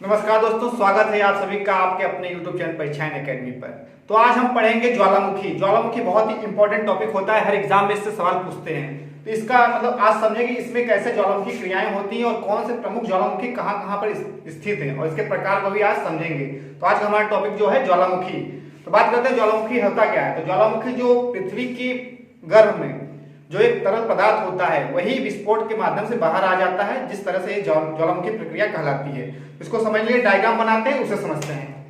नमस्कार दोस्तों, स्वागत है आप सभी का आपके अपने YouTube चैनल परिचायन एकेडमी पर। तो आज हम पढ़ेंगे ज्वालामुखी। ज्वालामुखी बहुत ही इंपॉर्टेंट टॉपिक होता है, हर एग्जाम में इससे सवाल पूछते हैं। तो इसका मतलब आज समझेंगे इसमें कैसे ज्वालामुखी क्रियाएं होती हैं और कौन से प्रमुख ज्वालामुखी कहाँ कहाँ पर स्थित हैं और इसके प्रकार को भी आज समझेंगे। तो आज का हमारा टॉपिक जो है ज्वालामुखी। तो बात करते हैं ज्वालामुखी होता क्या है। तो ज्वालामुखी जो पृथ्वी की गर्भ में जो एक तरल पदार्थ होता है वही विस्फोट के माध्यम से बाहर आ जाता है, जिस तरह से ये ज्वालामुखी प्रक्रिया कहलाती है। इसको समझ लिए, डायग्राम बनाते हैं उसे समझते हैं।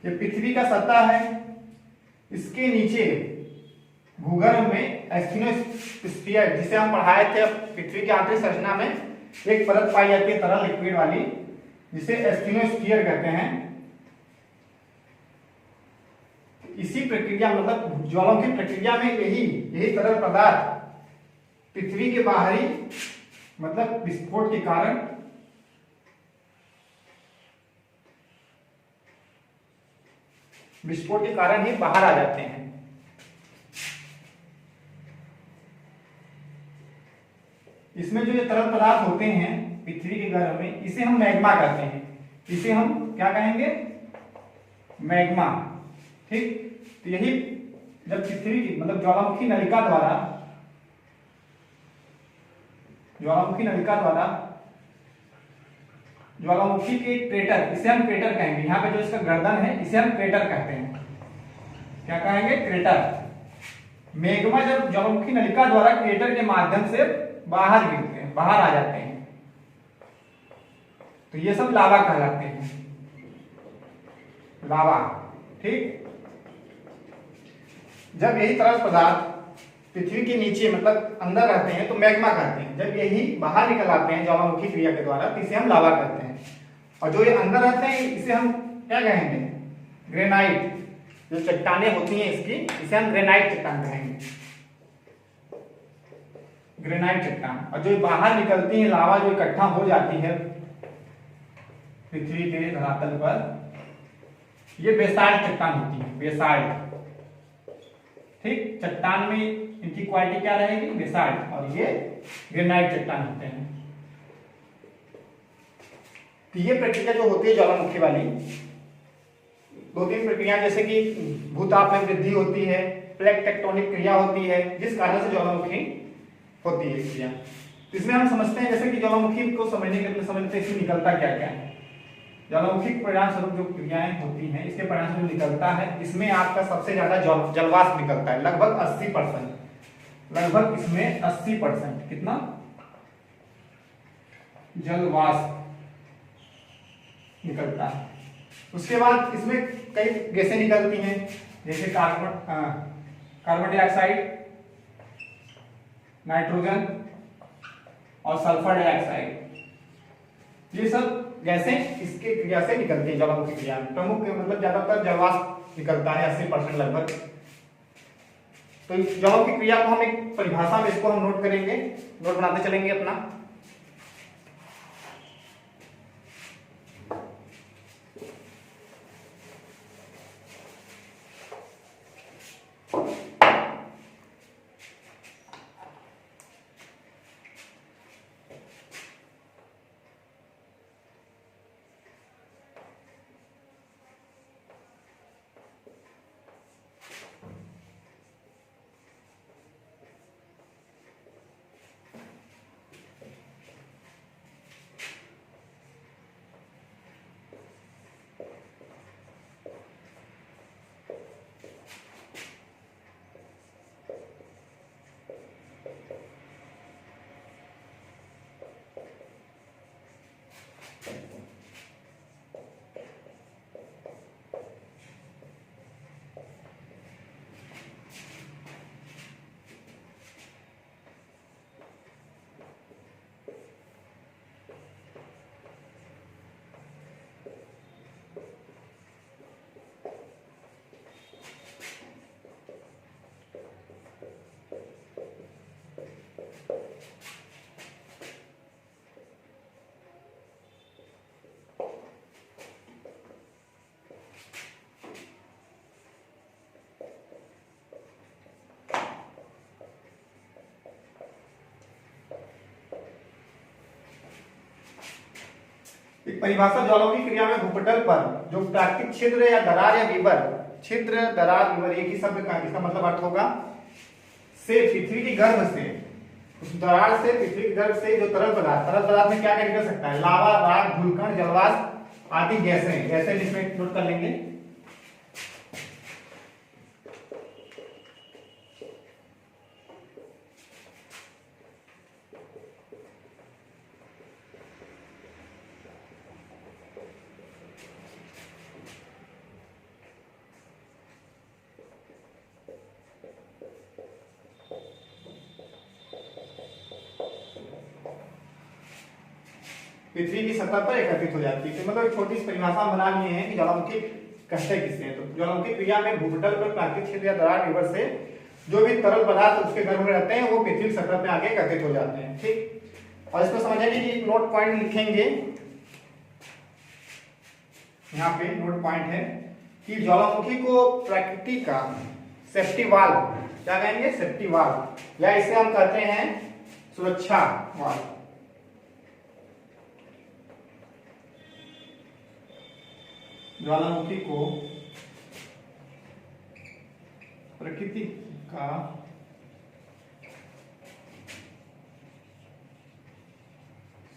ये पृथ्वी का सतह है, इसके नीचे भूगर्भ में एस्थिनोस्फीयर, जिसे हम पढ़ाए थे पृथ्वी की आंतरिक संरचना में एक परत पाई जाती है तरल लिक्विड वाली, जिसे एस्थिनोस्फीयर कहते हैं। इसी प्रक्रिया मतलब ज्वालामुखी प्रक्रिया में यही तरल पदार्थ पृथ्वी के बाहरी मतलब विस्फोट के कारण ही बाहर आ जाते हैं। इसमें जो ये तरल पदार्थ होते हैं पृथ्वी के गर्भ में, इसे हम मैग्मा कहते हैं। इसे हम क्या कहेंगे? मैग्मा। ठीक। तो यही जब पृथ्वी की मतलब ज्वालामुखी नलिका द्वारा ज्वालामुखी के क्रेटर, इसे हम क्रेटर कहेंगे। यहाँ पे जो इसका गर्दन है इसे हम क्रेटर कहते हैं। क्या कहेंगे? क्रेटर। मैग्मा जब ज्वालामुखी नलिका द्वारा क्रेटर के माध्यम से बाहर गिरते हैं, बाहर आ जाते हैं, तो ये सब लावा कहलाते हैं। लावा। ठीक। जब यही तरल पदार्थ पृथ्वी के नीचे मतलब अंदर रहते हैं तो मैग्मा कहते हैं। जब यही बाहर निकल आते हैं ज्वालामुखी क्रिया के द्वारा तो इसे हम लावा कहते हैं। और जो ये अंदर रहते हैं इसे हम क्या कहेंगे? ग्रेनाइट। जो चट्टानें होती हैं इसकी, इसे हम ग्रेनाइट चट्टान कहेंगे। ग्रेनाइट चट्टान। और जो बाहर निकलती है लावा, जो इकट्ठा हो जाती है पृथ्वी के धरातल पर, ये बेसाल्ट चट्टान होती है। बेसाल्ट। ठीक। चट्टान में इनकी क्वालिटी क्या रहेगी? बेसाल्ट। और ये ग्रेनाइट चट्टान होते हैं। तो ये प्रक्रिया जो होती है ज्वालामुखी वाली, दो तीन प्रक्रिया, जैसे कि भूताप में वृद्धि होती है, प्लेट टेक्टोनिक क्रिया होती है, जिस कारण से ज्वालामुखी होती है क्रिया। तो इसमें हम समझते हैं, जैसे कि ज्वालामुखी को समझने के लिए समझते हैं इसमें निकलता क्या क्या है। ज्वालामुखी के परिणाम स्वरूप जो क्रियाएं होती हैं, इसके परिणाम स्वरूप निकलता है, इसमें आपका सबसे ज्यादा जलवाष्प निकलता है, लगभग 80%। लगभग इसमें 80%। कितना? जलवाष्प निकलता है। उसके बाद इसमें कई गैसें निकलती हैं, जैसे कार्बन डाइऑक्साइड, नाइट्रोजन और सल्फर डाइऑक्साइड। ये सब गैसें इसके क्रिया से निकलती है ज्वालामुखी क्रिया में। प्रमुख मतलब ज्यादातर जलवाष्प निकलता है, 80% लगभग। तो ज्वालामुखी क्रिया को हम एक परिभाषा में इसको हम नोट करेंगे, नोट बनाते चलेंगे अपना। परिभाषा ज्वालामुखी क्रिया में भूपटल पर जो प्राकृतिक छिद्र या दरार या विवर, छिद्र दरार विवर एक ही शब्द का इसका मतलब अर्थ होगा, से पृथ्वी के गर्भ से, उस दरार से पृथ्वी के गर्भ से जो तरल पदार्थ में क्या क्या निकल सकता है, लावा, राख, धूलकण, जलवाष्प आदि गैसें, गैसें इसमें नोट कर लेंगे। पृथ्वी की सतह पर एकत्रित हो जाती है। तो मतलब एक छोटी सी परिभाषा बना लिए हैं कि ज्वालामुखी कहते किसे हैं। तो ज्वालामुखी क्रिया में भूपटल पर प्राकृतिक छिद्र या दरार विवर से जो भी तरल पदार्थ उसके गर्भ में रहते हैं वो पृथ्वी की सतह पे आके एकत्रित हो जाते हैं। ठीक, और इसको समझने के लिए नोट पॉइंट लिखेंगे, यहाँ पे नोट पॉइंट है कि ज्वालामुखी को प्रकृति का सेफ्टी वाल्व, क्या कहेंगे, सेफ्टी वाल्व, या इसे हम कहते हैं सुरक्षा वाल्व। ज्वालामुखी को प्रकृति का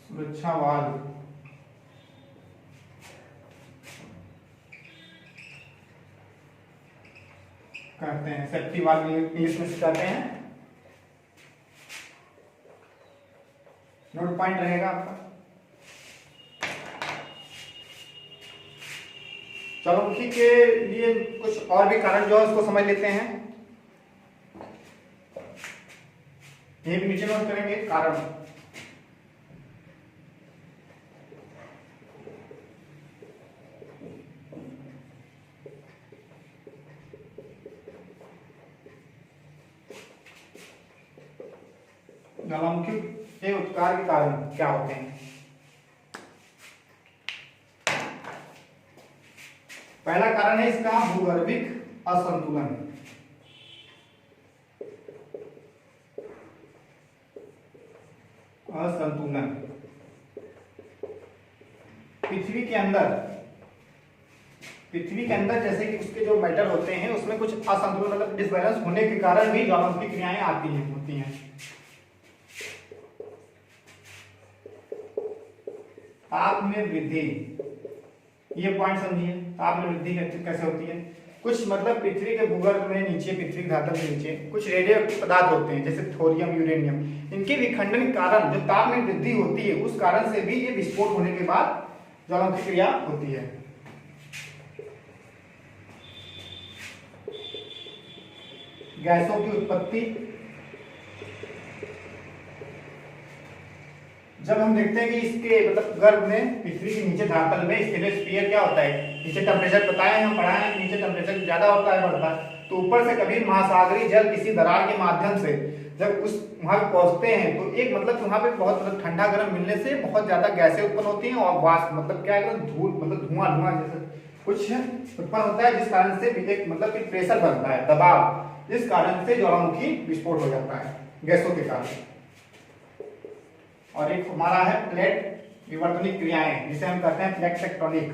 सुरक्षा वाल्व कहते हैं, सेफ्टी वाल्व इंग्लिश में कहते हैं। नोट पॉइंट रहेगा आपका। ज्वालामुखी के लिए कुछ और भी कारण जो है उसको समझ लेते हैं, ये भी नीचे नोट करेंगे कारण। ज्वालामुखी के उत्कार के कारण क्या होते हैं। पहला कारण है इसका भूगर्भिक असंतुलन। असंतुलन पृथ्वी के अंदर जैसे कि उसके जो मैटर होते हैं उसमें कुछ असंतुलन मतलब डिसबैलेंस होने के कारण भी ज्वालामुखी क्रियाएं आती हैं, होती हैं। ताप में वृद्धि, ये पॉइंट समझिए, ताप में वृद्धि कैसे होती है। कुछ मतलब पृथ्वी के भूगर्भ में नीचे, पृथ्वी के धरातल के नीचे कुछ रेडियोएक्टिव पदार्थ होते हैं जैसे थोरियम, यूरेनियम, इनके विखंडन के कारण जो ताप में वृद्धि होती है उस कारण से भी ये विस्फोट होने के बाद ज्वालामुखी क्रिया होती है। गैसों की उत्पत्ति, जब हम देखते हैं कि इसके मतलब गर्भ में पृथ्वी के नीचे धरातल में स्फीयर क्या होता है, नीचे टेम्परेचर बताया है, हम पढ़ाए हैं, नीचे टेम्परेचर ज्यादा होता है, बढ़ता है, तो ऊपर से कभी महासागरीय जल किसी दरार के माध्यम से जब उस वहां पहुंचते हैं तो एक मतलब वहां पे बहुत मतलब ठंडा गर्म मिलने से बहुत ज्यादा गैसें उत्पन्न होती हैं और वाष्प मतलब क्या है, धूल मतलब धुआं जैसे कुछ उत्पन्न होता है, जिस कारण से एक मतलब कि प्रेशर बनता है, दबाव, जिस कारण से ज्वालामुखी विस्फोट हो जाता है गैसों के कारण। और एक हमारा है प्लेट विवर्तनिक क्रियाएं, जिसे हम कहते हैं प्लेट टेक्टोनिक।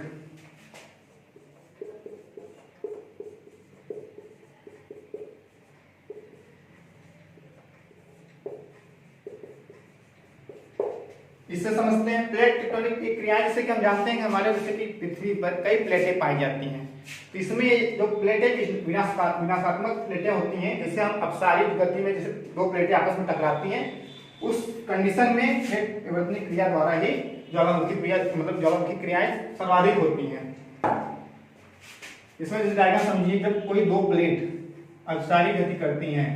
इससे समझते हैं प्लेट टेक्टोनिक की क्रियाएं, जैसे कि हम जानते हैं कि हमारे जैसे कि पृथ्वी पर कई प्लेटें पाई जाती हैं, तो इसमें जो प्लेटें विनाशात्मक प्लेटें होती हैं, जैसे हम अपसारित गति में जैसे दो प्लेटें आपस में टकराती हैं, उस कंडीशन में प्लेट विवर्तनिक क्रिया द्वारा ही ज्वालामुखी क्रिया मतलब ज्वालामुखी क्रियाएं सर्वाधिक होती हैं। इसमें जैसे डायग्राम समझिए, जब कोई दो प्लेट अपसारी गति करती हैं,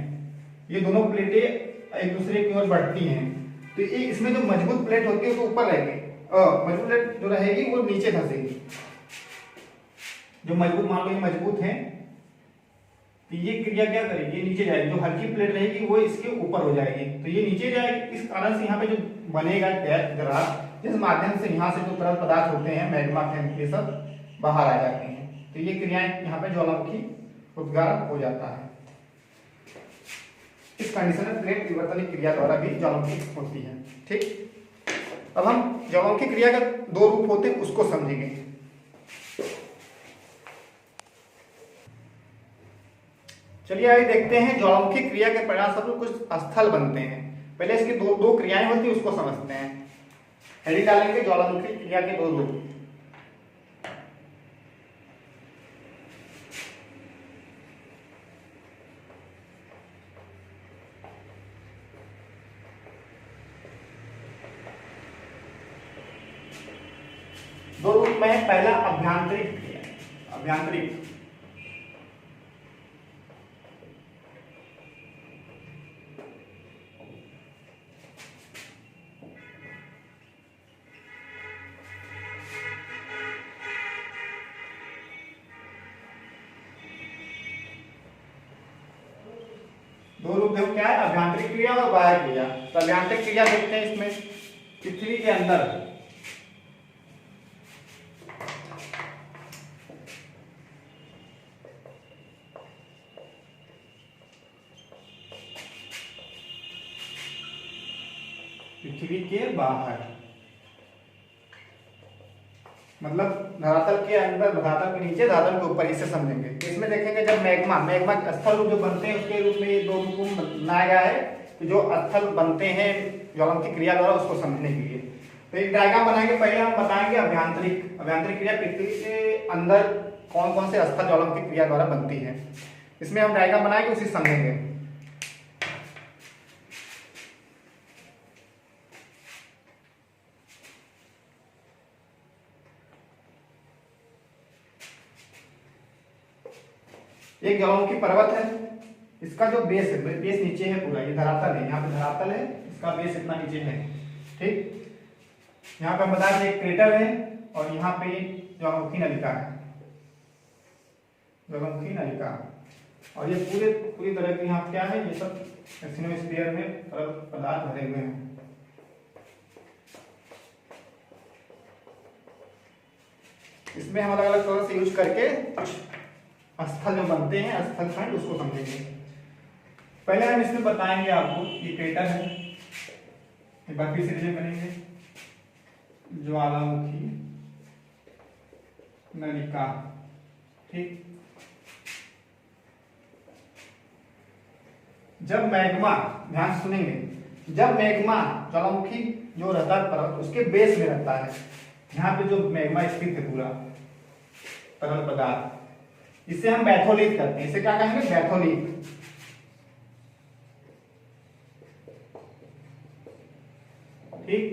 ये दोनों प्लेटें एक दूसरे की ओर बढ़ती हैं, तो ये इसमें जो मजबूत प्लेट होती है वो ऊपर रहेगी, मजबूत प्लेट जो रहेगी वो नीचे धंसेगी। जो मजबूत मान लो ये मजबूत है तो ये क्रिया क्या करेगी, ये नीचे जाएगी, जो हल्की प्लेट रहेगी वो इसके ऊपर हो जाएगी, तो ये नीचे जाएगी। इस कारण से यहाँ पे जो बनेगा दरार, जिस माध्यम से यहाँ से जो तरल पदार्थ होते हैं, मैग्मा फैन, ये सब बाहर आ जाते हैं, तो ये क्रियाएं यहाँ पे ज्वालामुखी उद्गार हो जाता है। इस कंडीशन में प्लेट विवर्तनिक क्रिया द्वारा भी ज्वालामुखी होती है। ठीक। अब हम ज्वालामुखी क्रिया का दो रूप होते हैं उसको समझेंगे। चलिए आगे देखते हैं ज्वालामुखी क्रिया के परिणामस्वरूप कुछ स्थल बनते हैं। पहले इसकी दो दो क्रियाएं होती है उसको समझते हैं। हेडिंग डालेंगे ज्वालामुखी क्रिया के दो रूप। दो रूप में है, पहला अभ्यांतरिक क्रिया, अभ्यांतरिक। दो रूप देखो क्या है, अभ्यांतरिक क्रिया और बाह्य क्रिया। तो अभ्यांतरिक क्रिया देखते हैं इसमें पृथ्वी के अंदर पृथ्वी के बाहर, मतलब धरातल के अंदर, धरातल के नीचे, धरातल के ऊपर, इसे समझेंगे। इसमें देखेंगे जब मैग्मा स्थल रूप जो बनते हैं उसके रूप में ये दो रूपों में बनाया गया है कि जो स्थल बनते हैं ज्वालामुखी क्रिया द्वारा, उसको समझने के लिए। तो एक डायग्राम बनाएंगे। पहले हम बताएंगे अभ्यांतरिक क्रिया पृथ्वी के अंदर कौन कौन से स्थल ज्वालामुखी क्रिया द्वारा बनती है। इसमें हम डायग्राम बनाएंगे, उसी समझेंगे। एक ज्वालामुखी पर्वत है, इसका जो बेस है, बेस नीचे है पूरा, ये धरातल है, यहाँ पे धरातल है, इसका बेस इतना नीचे है, ठीक। यहाँ पे हम बता दें एक क्रेटर है और यहाँ पे ज्वालामुखी नलिका है, ज्वालामुखी नलिका। और ये पूरी तरह की यहाँ क्या है, ये सब एसिनोस्फीयर में तरल पदार्थ भरे हुए हैं। इसमें हम अलग अलग तरह से यूज करके स्थल जो बनते हैं, स्थल खंड, उसको समझेंगे। पहले हम इसमें बताएंगे आपको, ये क्रेटर है, एक बार फिर से रिवीजन करेंगे। ज्वालामुखी नलिका, ठीक। जब मैग्मा, ध्यान सुनेंगे, जब मैग्मा ज्वालामुखी जो रहता है पर्वत, उसके बेस में रहता है, यहाँ पे जो मैग्मा स्थित है पूरा तरल पदार्थ, इसे हम बैथोलिथ करते हैं। इसे क्या कहेंगे, बैथोलिथ। ठीक।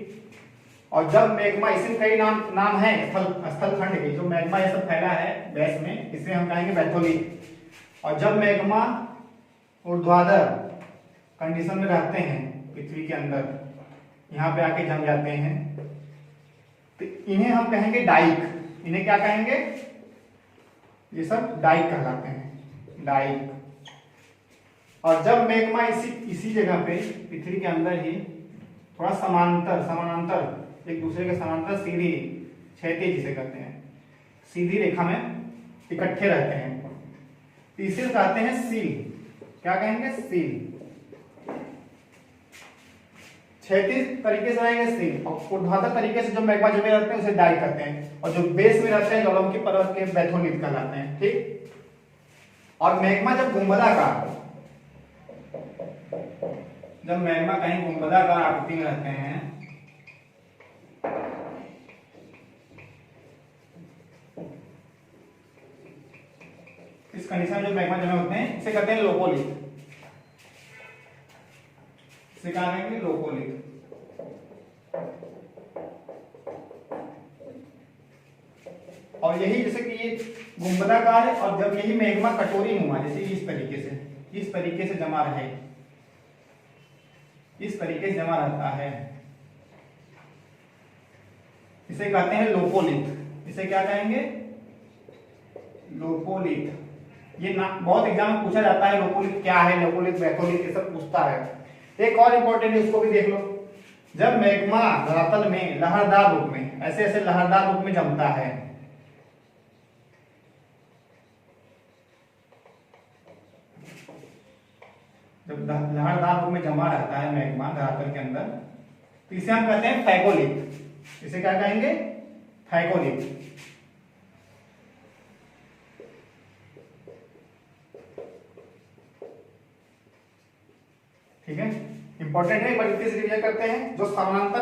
और जब मैग्मा, इसे कई नाम है स्थल खंड के, जो मैग्मा ये सब फैला है बेस में, इसे हम कहेंगे बैथोलिथ। और जब मैग्मा ऊर्ध्वाधर कंडीशन में रहते हैं पृथ्वी के अंदर, यहाँ पे आके जम जाते हैं, तो इन्हें हम कहेंगे डाइक। इन्हें क्या कहेंगे, ये सब डाइक कहलाते हैं, डाइक। और जब मैग्मा इसी जगह पे पृथ्वी के अंदर ही थोड़ा समानांतर, एक दूसरे के समानांतर, सीधी, क्षैतिज जिसे कहते हैं, सीधी रेखा में इकट्ठे रहते हैं, तो इसे कहते हैं सील। क्या कहेंगे, सील। क्षैतिज तरीके से रहेंगे सील, और ऊर्ध्वाधर तरीके से जो मैग्मा जमे रहते हैं उसे डाइक कहते हैं, और जो बेस में रहते हैं ज्वालामुखी पर्वत के, बैथोलिथ कहलाते हैं, ठीक। और मैग्मा जब गुंबदाकार, जब मैग्मा कहीं गुंबदाकार आकृति में रहते हैं, इस कंडीशन में जो मैग्मा जमे होते हैं, इसे कहते हैं लोकोलिथ। इसे क्या कहेंगे, लोकोलिथ। और यही जैसे कि ये गुंबदाकार है, और जब यही मैग्मा कटोरी नुमा, जैसे इस तरीके से जमा रहे, इस तरीके से जमा रहता है, इसे कहते हैं लोपोलिथ। इसे क्या कहेंगे, लोपोलिथ। ये बहुत एग्जाम में पूछा जाता है, लोपोलिथ क्या है, लोपोलिथ, बैथोलिथ, ये सब पूछता है। एक और इंपॉर्टेंट है, इसको भी देख लो। जब मैग्मा धरातल में लहरदार रूप में, ऐसे ऐसे लहरदार रूप में जमता है, जब लहरदार रूप में जमा रहता है मैग्मा धरातल के अंदर, तो इसे हम कहते हैं फैगोलिथ। इसे क्या कहेंगे? फैगोलिथ। ठीक है, इंपॉर्टेंट है, बड़ी फिर रिवीजन करते हैं। जो समांतर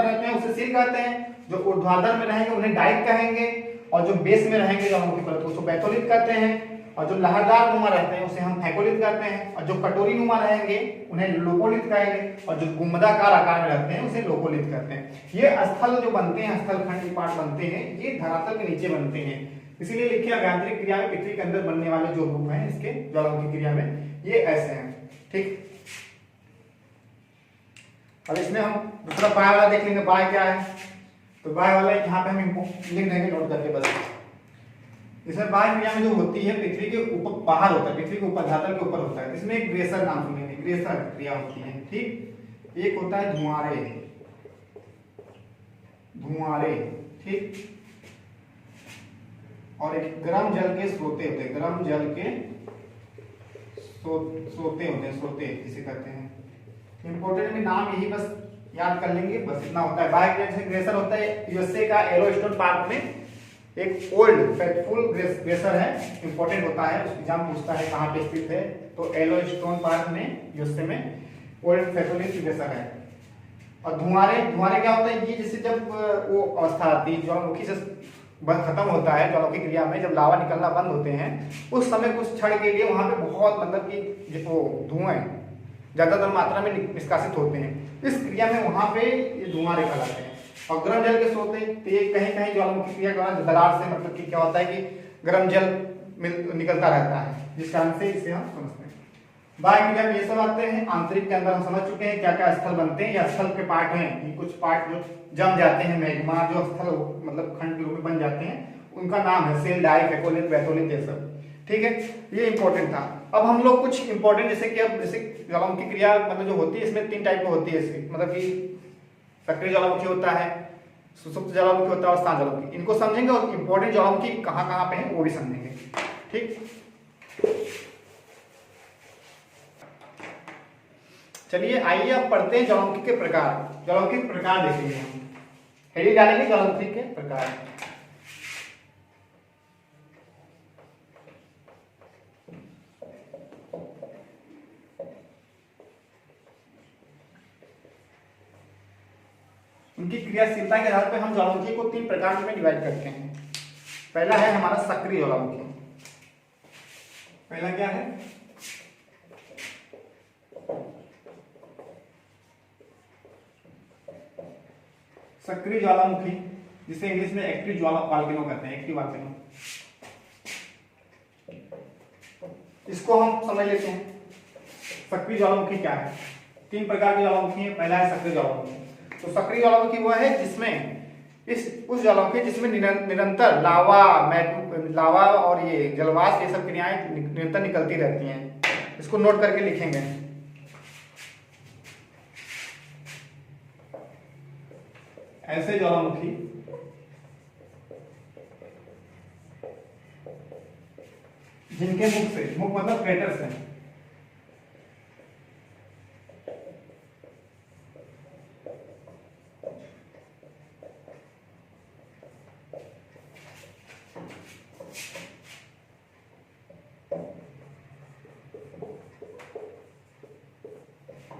रहते हैं उसे सिर कहते हैं, जो ऊर्ध्वाधर में रहेंगे उन्हें डाइक कहेंगे, और जो बेस में रहेंगे ज्वालामुखी परत उसको बैथोलिथ कहते हैं, और जो लहरदार नुमा रहते हैं उसे हम फैगोलिथ कहते हैं, और जो कटोरी नुमा रहेंगे उन्हें लोपोलिथ कहेंगे, और जो गुंबदाकार आकार में रहते हैं उसे लोकोलिथ कहते हैं। ये स्थल जो बनते हैं, स्थल खंड पार्ट बनते हैं, ये धरातल के नीचे बनते हैं। इसीलिए लिखिए अभ्यांतरिक क्रिया में पृथ्वी के अंदर बनने वाले जो रूप हैं इसके ज्वालामुखी क्रिया में ये ऐसे हैं। ठीक, अब इसमें हम दूसरा बाय वाला देख लेंगे। बाय क्या है? तो बाय वाला यहाँ पे हम लिख देंगे नोट करके बस। इसमें बाय क्रिया में जो होती है पृथ्वी के ऊपर बाहर होता है, पृथ्वी के ऊपर धरातल के ऊपर होता है। इसमें एक ग्रेसर नाम सुनेंगे, ग्रेसर क्रिया होती है। ठीक, एक होता है धुआरे, धुआरे, ठीक, और एक गर्म जल के स्रोते होते हैं, गर्म जल के स्रोते होते हैं, स्रोते जिसे कहते हैं। इंपोर्टेंट में नाम यही बस याद कर लेंगे, बस इतना होता है। बाय ग्रेसर होता है यूएसए का येलोस्टोन पार्क में एक ओल्ड फैक्टफुल ग्लेशियर है, इंपॉर्टेंट होता है, एग्जाम पूछता है कहाँ पे स्थित है, तो येलोस्टोन पार्क में यूएसए में ओल्ड फैक्टफुल ग्लेशियर है। और धुआरे, धुआरे क्या होता है, ये जैसे जब वो अवस्था आती है ज्वालामुखी से खत्म होता है, ज्वालामुखी क्रिया में जब लावा निकलना बंद होते हैं उस समय कुछ क्षण के लिए वहां पे बहुत मतलब कि वो धुआं ज्यादातर मात्रा में निष्कासित होते हैं। इस क्रिया में वहां पे ये धुआरे कहलाते हैं। और गर्म जल के स्रोत तो ये कहीं कहीं ज्वालामुखी क्रिया के दौरान दरार से मतलब कि क्या होता है कि गर्म जल निकलता रहता है, जिस कारण से इसे हम समझते हैं। बाह्य क्रिया में ये सब आते हैं। आंतरिक के अंदर हम समझ चुके हैं क्या क्या स्थल बनते हैं या स्थल के पार्ट हैं, ये कुछ पार्ट जो जम जाते हैं, मैग्मा जो स्थल मतलब खंड के रूप में बन जाते हैं उनका नाम है सेल, डाई, फैगोलिथ, बैथोलिथ, ये सब। ठीक है, ये इंपॉर्टेंट था। अब हम लोग कुछ इंपॉर्टेंट जैसे कि अब जैसे ज्वालामुखी क्रिया मतलब जो होती है इसमें 3 टाइप की होती है इसकी, मतलब कि सक्रिय ज्वालामुखी होता है, सुसुप्त ज्वालामुखी होता है और शांत ज्वालामुखी। इनको समझेंगे और इंपॉर्टेंट ज्वालामुखी कहाँ कहाँ पे है वो भी समझेंगे। ठीक, चलिए आइए अब पढ़ते हैं ज्वालामुखी के प्रकार। ज्वालामुखी के प्रकार देखेंगे हम, हेडिंग डालेंगे ज्वालामुखी के प्रकार। उनकी क्रियाशीलता के आधार पर हम ज्वालामुखी को 3 प्रकार में डिवाइड करते हैं। पहला है हमारा सक्रिय ज्वालामुखी। पहला क्या है? सक्रिय ज्वालामुखी, जिसे इंग्लिश में एक्टिव वोल्केनो कहते हैं, एक्टिव वोल्केनो। इसको हम समझ लेते हैं सक्रिय ज्वालामुखी क्या है। 3 प्रकार की ज्वालामुखी है। पहला है सक्रिय ज्वालामुखी। तो सक्रिय ज्वालामुखी वो है जिसमें उस ज्वालामुखी जिसमें निरंतर लावा और ये जलवाष्प ये सब क्रियाएं निरंतर निकलती रहती हैं। इसको नोट करके लिखेंगे। ऐसे ज्वालामुखी जिनके मुख से, मुख मतलब क्रेटर से,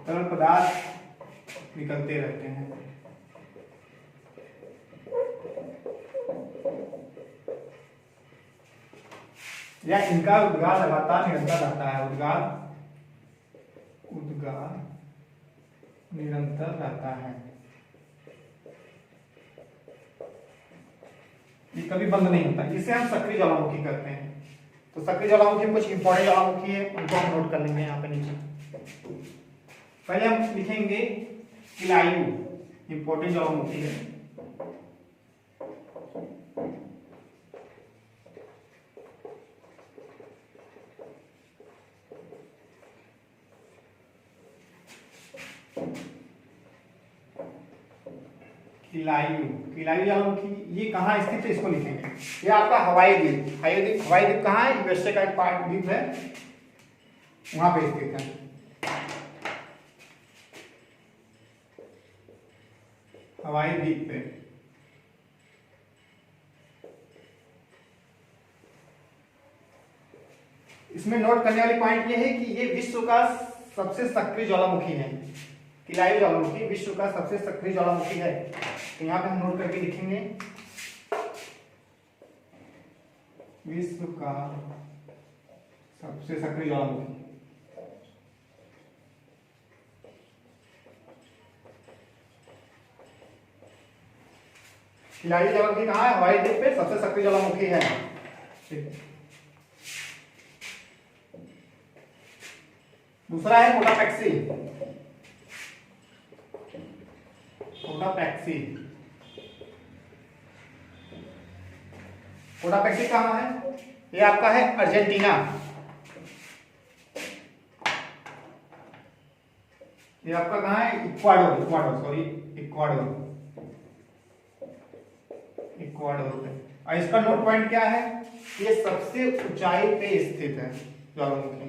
तरल पदार्थ निकलते रहते हैं। या इनका उद्गार लगातार निरंतर रहता है। उद्गार निरंतर रहता है, ये कभी बंद नहीं होता। इसे हम सक्रिय ज्वालामुखी कहते हैं। तो सक्रिय ज्वालामुखी में कुछ इंपॉर्टेंट ज्वालामुखी है, उनको हम नोट कर लेंगे यहाँ पे नीचे। पहले हम लिखेंगे किलायु, इंपॉर्टेंट ज्वालामुखी है। किलायु ज्वालामुखी ये कहाँ स्थित है इसको लिखेंगे। ये आपका हवाई द्वीप, हवाई द्वीप कहाँ है? यूएसए का एक पार्ट द्वीप है, वहां पे स्थित है। हवाई द्वीप पे। इसमें नोट करने वाली पॉइंट ये है कि ये विश्व का सबसे सक्रिय ज्वालामुखी है। किलायु ज्वालामुखी विश्व का सबसे सक्रिय ज्वालामुखी है। तो यहाँ पे हम नोट करके लिखेंगे विश्व का सबसे सक्रिय ज्वालामुखी। किलायु ज्वालामुखी कहाँ है? हवाई द्वीप पे सबसे सक्रिय ज्वालामुखी है। ठीक है। दूसरा है कोटापेक्सी। कोटापेक्सी, कोटापेक्सी कहाँ है? ये आपका है अर्जेंटीना। ये आपका कहाँ है? Ecuador, Ecuador sorry Ecuador, Ecuador पे। और इसका नोट पॉइंट क्या है? ये सबसे ऊंचाई पे स्थित है ज्वालामुखी।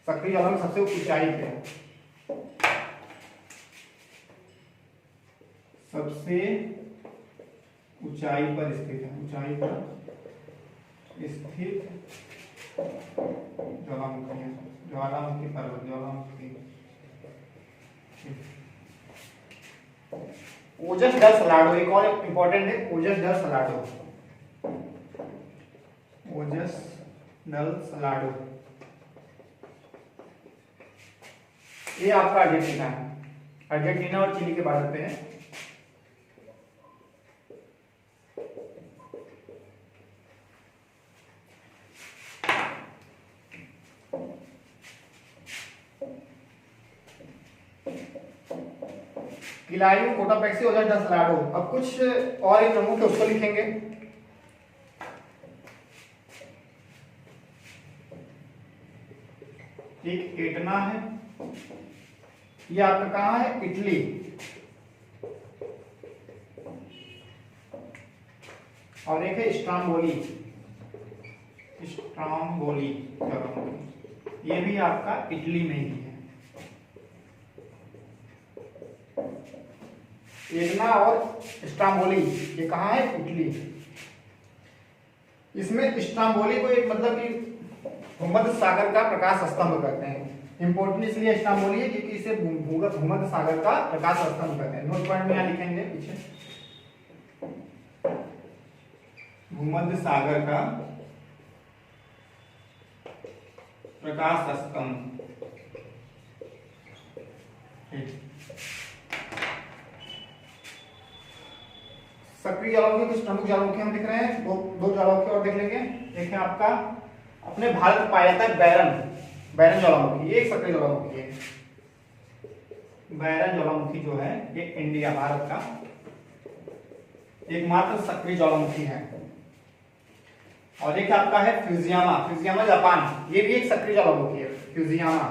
सक्रिय ज्वालामुखी सबसे ऊंचाई पे है, सबसे ऊंचाई पर स्थित है, ऊंचाई पर स्थित ज्वालामुखी है, ज्वालामुखी पर्वत, ज्वालामुखी। ओजस डल सलाडो एक और इंपॉर्टेंट है, ओजस डल सलाडो, ओजस डल सलाडो। ये आपका अर्जेंटीना है, अर्जेंटीना और चिली के बॉर्डर पे है। किलायु, कोटापेक्सी, ओजस डल सलाडो। अब कुछ और एक प्रमुख है, उसको लिखेंगे। एक एटना है, ये आपका कहाँ है? इटली। और एक है स्ट्राम्बोली, स्ट्राम्बोली ज्वालामुखी, ये भी आपका इटली में ही है। एटना और स्ट्राम्बोली ये कहाँ है? इटली। इसमें स्ट्राम्बोली को एक मतलब कि भूमध्य सागर का प्रकाश स्तंभ कहते हैं। इंपोर्टेंट इसलिए स्ट्राम्बोली है क्योंकि इसे भूमध्य सागर का प्रकाश स्तंभ कहते हैं। नोट पॉइंट में यहाँ लिखेंगे पीछे, भूमध्य सागर का प्रकाश स्तंभ। सक्रिय ज्वालामुखी कुछ प्रमुख ज्वालामुखी हम दिख रहे हैं, दो ज्वालामुखी और देख लेंगे। एक है आपका अपने भारत में पाया जाता है बैरन, बैरन ज्वालामुखी, ये एक सक्रिय ज्वालामुखी है। बैरन ज्वालामुखी जो है ये इंडिया, भारत का एकमात्र सक्रिय ज्वालामुखी है। और एक आपका है फ्यूजियामा, फ्यूजियामा जापान, ये भी एक सक्रिय ज्वालामुखी है, फ्यूजियामा।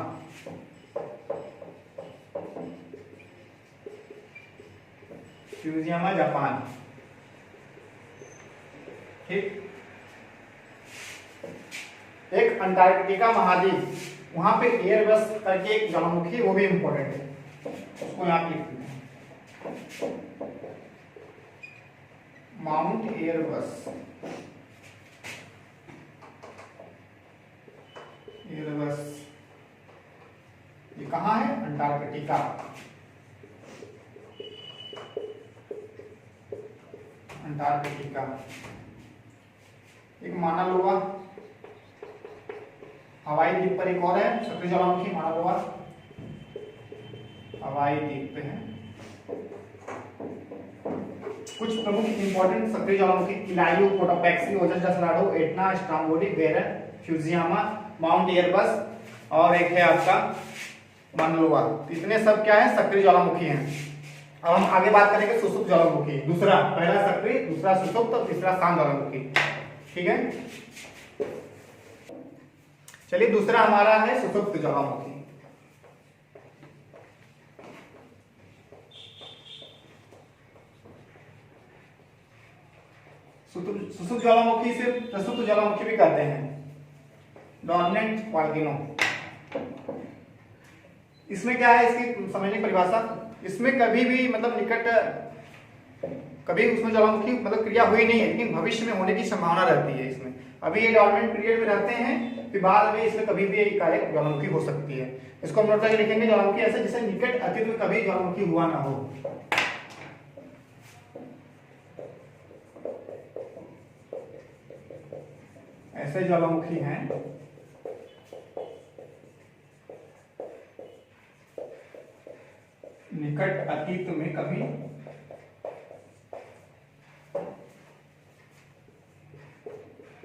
Fujiyama Japan. ठीक। एक अंटार्कटिका महाद्वीप, वहां पे एयरबस करके एक ज्वालामुखी, वो भी इंपॉर्टेंट है, उसको यहाँ पे लिख देते हैं, माउंट एयरबस, एयरबस। ये कहाँ है? Antarctica, Antarctica. एक माना लोआ, हवाई द्वीप पर एक और है सक्रिय ज्वालामुखी, माना लोआ, हवाई द्वीप पे है। कुछ प्रमुख इंपॉर्टेंट सक्रिय ज्वालामुखी: Kilauea, Cotopaxi, Ojos del Salado, Etna, Stromboli, Barren, Fujiyama, mount Erebus और एक है आपका माना लोआ। इतने सब क्या है? सक्रिय ज्वालामुखी हैं। अब हम आगे बात करेंगे सुषुप्त ज्वालामुखी। दूसरा, पहला सक्रिय, दूसरा सुषुप्त और तीसरा शांत ज्वालामुखी। ठीक है, चलिए दूसरा हमारा है सुषुप्त ज्वालामुखी। सुषुप्त ज्वालामुखी से प्रसुप्त ज्वालामुखी भी कहते हैं, डोर्मेंट वोल्केनो। इसमें क्या है, इसकी समझने की परिभाषा, इसमें कभी भी मतलब निकट कभी उसमें ज्वालामुखी मतलब क्रिया हुई नहीं है, लेकिन भविष्य में होने की संभावना रहती है इसमें। अभी ये डॉर्मेंट पीरियड में रहते हैं, फिर बाद में इसमें कभी भी एकाएक ज्वालामुखी हो सकती है। इसको हम नोट करके लिखेंगे, ज्वालामुखी ऐसे जिसे निकट अतीत में कभी ज्वालामुखी हुआ ना हो। ऐसे ज्वालामुखी हैं निकट अतीत में कभी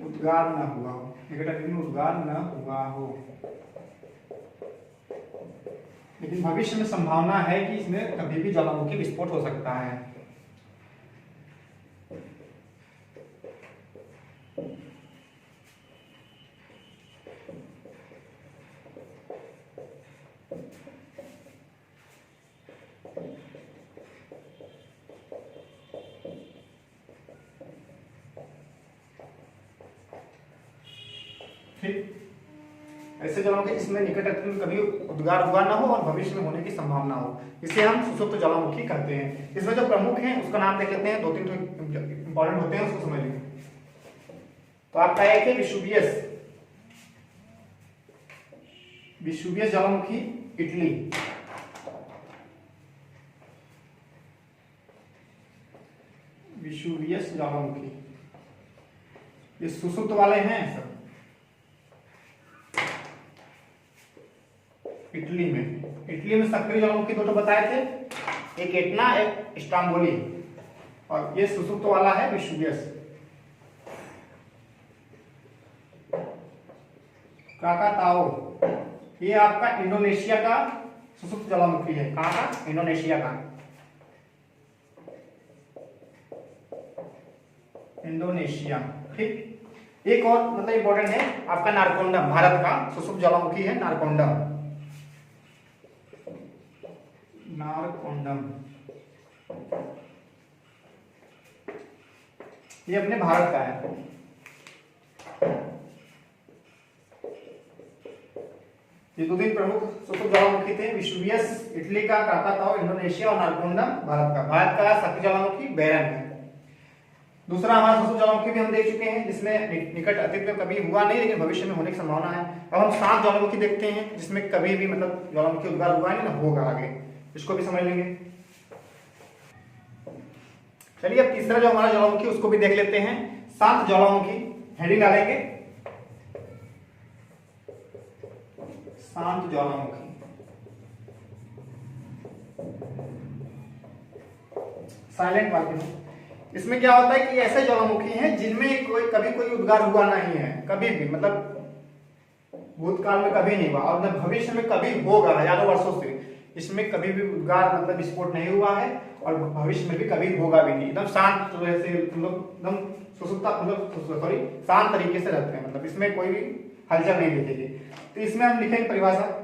उद्गार न हुआ हो, निकट अतीत में उद्गार न हुआ हो, लेकिन भविष्य में संभावना है कि इसमें कभी भी ज्वालामुखी विस्फोट हो सकता है। ठीक, ऐसे ज्वालामुखी जिसमें निकट अतीत में कभी उद्गार हुआ ना हो और भविष्य में होने की संभावना हो, इसे हम सुसुप्त ज्वालामुखी कहते हैं। इसमें जो प्रमुख हैं उसका नाम देख लेते हैं, दो तीन तो इंपॉर्टेंट होते हैं, उसको समझ लेंगे। तो आपका एक है विसुवियस, विसुवियस ज्वालामुखी इटली, विसुवियस ज्वालामुखी, ये सुसुप्त वाले हैं सब। इटली में सक्रिय ज्वालामुखी दो तो बताए थे, एक एटना एक स्टाम्बोली, और ये सुसुप्त वाला है विसुवियस। क्राकाताओ, ये आपका इंडोनेशिया का सुसुप्त ज्वालामुखी है। कहाँ का? इंडोनेशिया का, इंडोनेशिया। ठीक, एक और मतलब इंपॉर्टेंट है आपका नारकोंडम, भारत का सुसुप्त ज्वालामुखी है नारकोंडम, नारकोंडम, ये अपने भारत का है। ये दो तीन प्रमुख सुसुप्त ज्वालामुखी थे, विसुवियस इटली का, क्राकाताओ इंडोनेशिया और नारकोंडम भारत का। भारत का सक्रिय ज्वालामुखी बेरन है। दूसरा हमारा सुसुप्त ज्वालामुखी भी हम देख चुके हैं, जिसमें निकट अतीत में कभी हुआ नहीं लेकिन भविष्य में होने की संभावना है। अब हम शांत ज्वालामुखी देखते हैं, जिसमें कभी भी मतलब ज्वालामुखी उद्गार हुआ नहीं ना होगा आगे, इसको भी समझ लेंगे। चलिए अब तीसरा जो हमारा ज्वालामुखी उसको भी देख लेते हैं, शांत ज्वालामुखी। हेडिंग डालेंगे शांत ज्वालामुखी। Silent volcano. इसमें क्या होता है कि ऐसे ज्वालामुखी हैं जिनमें कभी कोई उद्गार हुआ नहीं है, कभी भी, मतलब भूतकाल में कभी नहीं हुआ और न भविष्य में कभी होगा, हजारों वर्षों से इसमें कभी भी उद्गार मतलब विस्फोट नहीं हुआ है और भविष्य में भी कभी होगा भी नहीं। एकदम शांत तरह से, मतलब एकदम सुसुप्ता, मतलब सॉरी शांत तरीके से रहते हैं, मतलब इसमें कोई भी हलचल नहीं दिखेगी। तो इसमें हम लिखेंगे परिभाषा,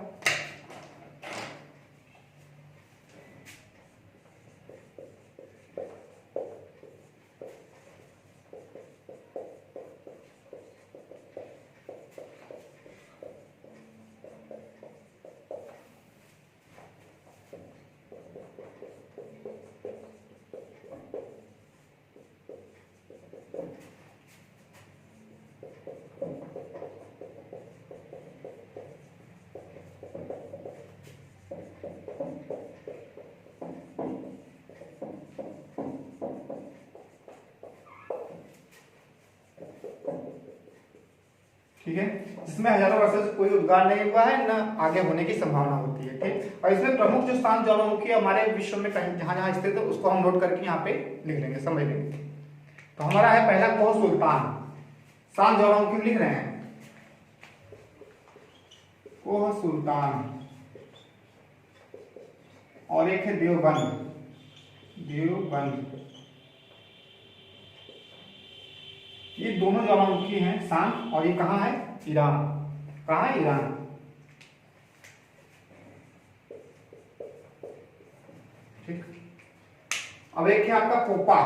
ठीक है, जिसमें हजारों वर्षों से कोई उद्गार नहीं हुआ है, न आगे होने की संभावना होती है। ठीक, और इसमें प्रमुख जो शांत ज्वालामुखी हमारे विश्व में कहीं जहां जहां स्थित है उसको हम नोट करके यहाँ पे लिख लेंगे, समझ लेंगे। तो हमारा है पहला कोह सुल्तान, शांत ज्वालामुखी लिख रहे हैं, कोह सुल्तान। और एक है देवबंद, देवबंद। ये दोनों ज्वालामुखी हैं शांत, और ये कहाँ है? ईरान। कहाँ है? ईरान। ठीक, अब एक है आपका पोपा,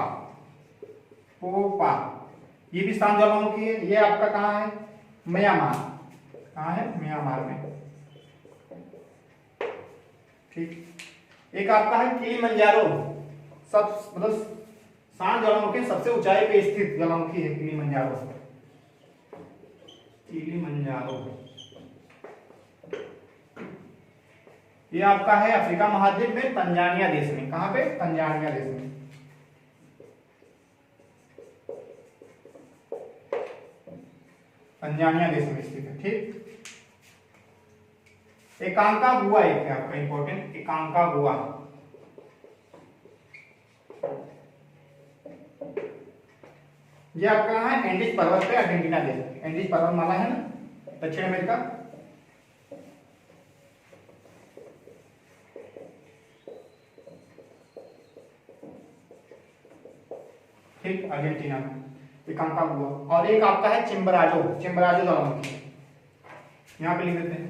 पोपा, ये भी शांत ज्वालामुखी है। ये आपका कहाँ है? म्यांमार। कहाँ है? म्यांमार में। ठीक, एक आपका है किलिमंजारो, सब मतलब शांत ज्वालामुखी सबसे ऊंचाई पे स्थित ज्वालामुखी है किलिमंजारो। किलिमंजारो ये आपका है अफ्रीका महाद्वीप में तंजानिया देश में। कहां पे? तंजानिया देश में। तंजानिया देश में स्थित है। ठीक। एकांकागुआ एक है आपका इंपॉर्टेंट, एकांकागुआ। ये आपका कहां है? एंडीज पर्वत पे अर्जेंटीना देश। एंडीज पर्वतमाला है ना, दक्षिण अमेरिका। ठीक, अर्जेंटीना में एकांकागुआ। और एक आपका है चिम्बराजो। चिम्बराजो ज्वालामुखी यहां पे लिख देते हैं।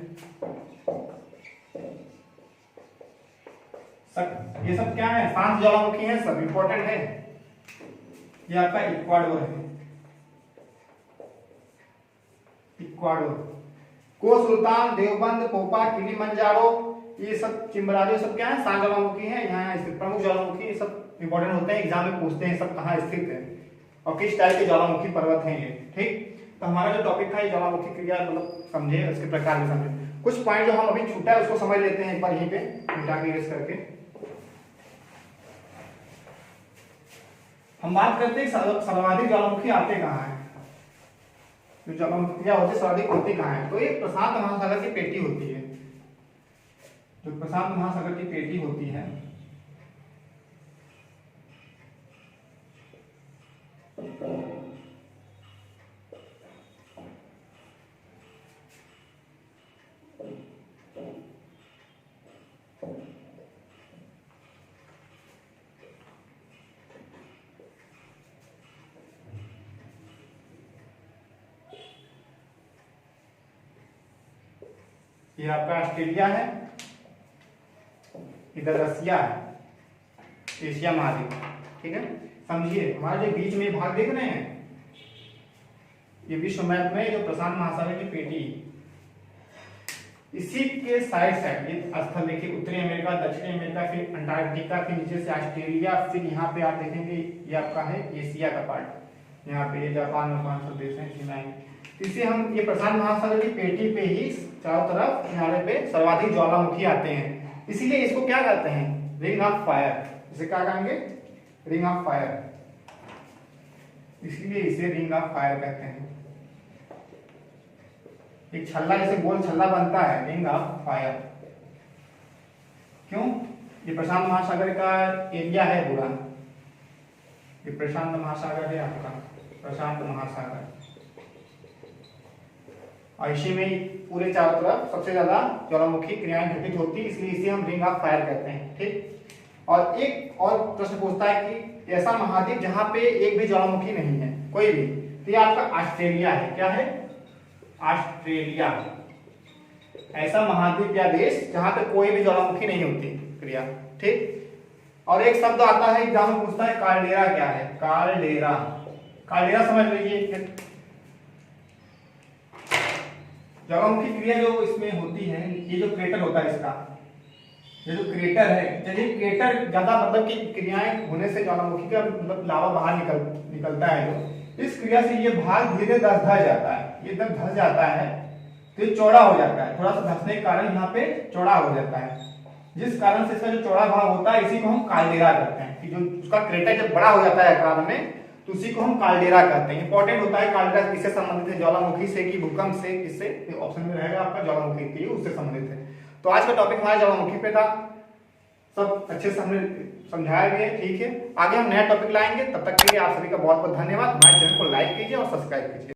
ये सब क्या है? शांत ज्वालामुखी है, सब इंपॉर्टेंट है। ये आपका इक्वाडोर है। इक्वाडोर को सुल्तान, देवबंद, पोपा, किलिमंजारो, ये सब चिम्बराजो सब क्या है? शांत ज्वालामुखी है। यहाँ स्थित प्रमुख ज्वालामुखी, ये सब इंपॉर्टेंट होते हैं, एग्जाम में पूछते हैं सब कहाँ स्थित है और किस टाइप के ज्वालामुखी पर्वत हैं ये। ठीक। तो हमारा जो टॉपिक था ये ज्वालामुखी क्रिया, मतलब समझे, उसके प्रकार में समझे। कुछ पॉइंट जो हम अभी छूटा है उसको समझ लेते हैं एक बार यहीं पे मिटा के इरेज करके। हम बात करते हैं सर्वाधिक ज्वालामुखी आते कहाँ है, जो ज्वालामुखियां होती सर्वाधिक होती कहाँ है? तो ये प्रशांत महासागर की पेटी होती है। जो प्रशांत महासागर की पेटी होती है ये आपका ऑस्ट्रेलिया है, इधर रसिया है, एशिया महाद्वीप। ठीक है, समझिए हमारे जो बीच में भाग देख रहे हैं ये विश्व मैप में जो प्रशांत महासागर की पेटी, इसी के साइड साइड ये स्थल देखिए, उत्तरी अमेरिका, दक्षिणी अमेरिका, फिर अंटार्कटिका, फिर नीचे से ऑस्ट्रेलिया, फिर यहाँ पे आप देखेंगे ये आपका है एशिया का पार्ट। यहाँ पे जापान वापान सब देश हैं, चीन आएंगे। इसे हम ये प्रशांत महासागर की पेटी पे ही चारों तरफ किनारे पे सर्वाधिक ज्वालामुखी आते हैं, इसीलिए इसको क्या कहते हैं? Ring of fire. इसे क्या कहेंगे? Ring of fire. इसीलिए इसे रिंग ऑफ फायर कहते हैं। एक छल्ला जैसे गोल छल्ला बनता है, रिंग ऑफ फायर। क्यों? ये प्रशांत महासागर का एरिया है पूरा। ये प्रशांत महासागर है आपका, प्रशांत महासागर, और इसी में पूरे चारों तरफ सबसे ज्यादा ज्वालामुखी क्रियाएं घटित होती है, इसलिए इसे हम रिंग ऑफ फायर कहते हैं। ठीक। और एक और प्रश्न पूछता है कि ऐसा महाद्वीप जहां पे एक भी ज्वालामुखी नहीं है, कोई भी, तो ये आपका ऑस्ट्रेलिया है। क्या है? ऑस्ट्रेलिया। ऐसा महाद्वीप या देश जहां पे कोई भी ज्वालामुखी नहीं होती क्रिया। ठीक। और एक शब्द आता है एग्जाम में पूछता है, काल्डेरा क्या है? काल्डेरा। काल्डेरा समझ लीजिए, ज्वालामुखी क्रिया जो इसमें होती है, ये जो क्रेटर होता है इसका, ये जो क्रेटर है, यदि क्रेटर ज्यादा मतलब कि क्रियाएं होने से ज्वालामुखी का मतलब लावा बाहर निकलता है, जो इस क्रिया से ये भाग धीरे धस जाता है। ये जब धस जाता है तो ये चौड़ा हो जाता है, थोड़ा सा धसने के कारण यहाँ पे चौड़ा हो जाता है, जिस कारण से इसका जो चौड़ा भाग होता है इसी को हम काल्डेरा कहते हैं। कि जो उसका क्रेटर जब बड़ा हो जाता है आकार में तो उसी को हम काल्डेरा कहते हैं। इंपॉर्टेंट होता है काल्डेरा किससे संबंधित है? ज्वालामुखी से कि भूकंप से? किससे? ऑप्शन में रहेगा आपका ज्वालामुखी के, उससे संबंधित है। तो आज का टॉपिक हमारा ज्वालामुखी पे था, सब अच्छे से हमने समझाया भी है। ठीक है, आगे हम नया टॉपिक लाएंगे, तब तक के लिए आप सभी का बहुत बहुत धन्यवाद। हमारे चैनल को लाइक कीजिए और सब्सक्राइब कीजिए।